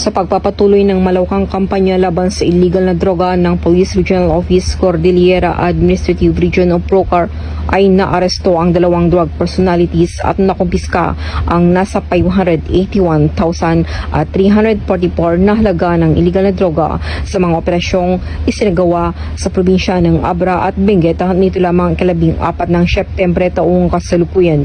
Sa pagpapatuloy ng malawakang kampanya laban sa illegal na droga ng Police Regional Office Cordillera Administrative Region of Procar ay naaresto ang 2 drug personalities at nakumpiska ang nasa 581,344 na halaga ng illegal na droga sa mga operasyong isinagawa sa probinsya ng Abra at Benguet nito lamang 14 ng Setyembre taong kasalukuyan.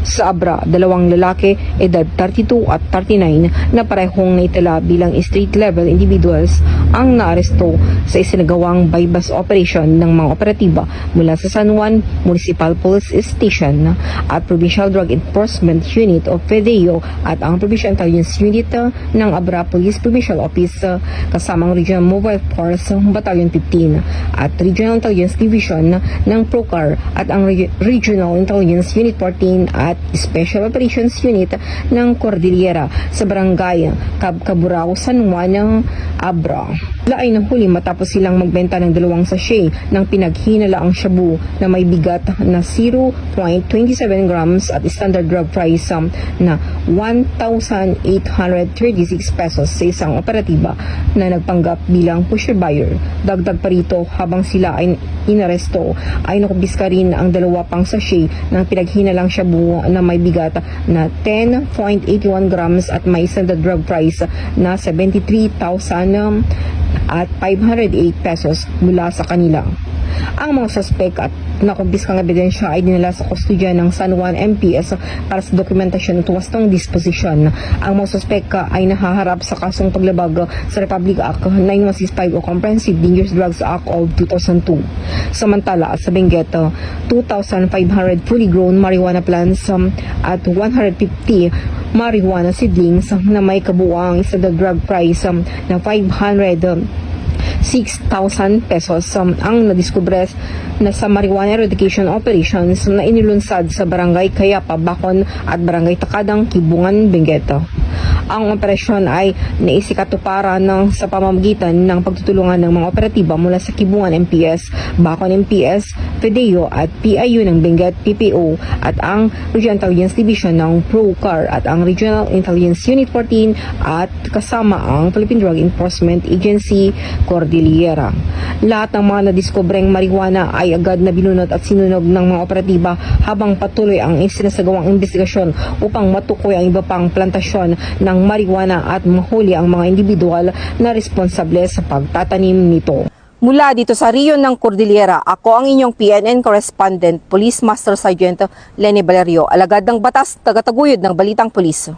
Sa Abra, 2 lalaki, edad 32 at 39 na parehong naitala bilang street-level individuals ang naaresto sa isinagawang bypass operation ng mga operatiba mula sa San Juan Municipal Police Station at Provincial Drug Enforcement Unit of PDEO at ang Provincial Intelligence Unit ng Abra Police Provincial Office kasamang Regional Mobile Force Battalion 15 at Regional Intelligence Division ng Procar at ang Regional Intelligence Unit 14 at Special Operations Unit ng Cordillera sa Barangay Cabcaburao, San Juan ng Abra. Sila ay nahuli matapos silang magbenta ng 2 sachet ng pinaghinalaang shabu na may bigat na 0.27 grams at standard drug price na 1,836 pesos sa isang operatiba na nagpanggap bilang pusher buyer. Dagdag pa rito, habang sila ay inaresto ay nakumpiska rin ang 2 pang sachet ng pinaghinalaang shabu na may bigat na 10.81 grams at may standard drug price na 73,508 pesos mula sa kanila. Ang mga suspect at nakumpiskang ebidensya ay dinala sa kustodiya ng San Juan MPS para sa dokumentasyon at wastong disposisyon. Ang mga suspect ay nahaharap sa kasong paglabag sa Republic Act 9165 o Comprehensive Dangerous Drugs Act of 2002. Samantala, sa Benguet, 2,500 fully grown marijuana plants at 150 marijuana seedlings na may kabuuang standard drug price na 6,000 pesos ang nadiskubre na sa marijuana eradication operations na inilunsad sa Barangay Kayapa, Bacon at Barangay Takadang, Kibungan, Benguet. Ang operasyon ay naisikatuparan sa pamamagitan ng pagtutulungan ng mga operatiba mula sa Kibungan MPS, Bacon MPS, PDEO at PIU ng Benguet PPO at ang Regional Intelligence Division ng Procar at ang Regional Intelligence Unit 14 at kasama ang Philippine Drug Enforcement Agency Cordillera. Lahat ng mga nadiskubreng marijuana ay agad na binunot at sinunog ng mga operatiba habang patuloy ang isinasagawang investigasyon upang matukoy ang iba pang plantasyon ng marijuana at mahuli ang mga individual na responsable sa pagtatanim nito. Mula dito sa Riyon ng Cordillera, ako ang inyong PNN correspondent, Police Master Sergeant Lenny Valerio, alagad ng batas, tagataguyod ng Balitang Pulis.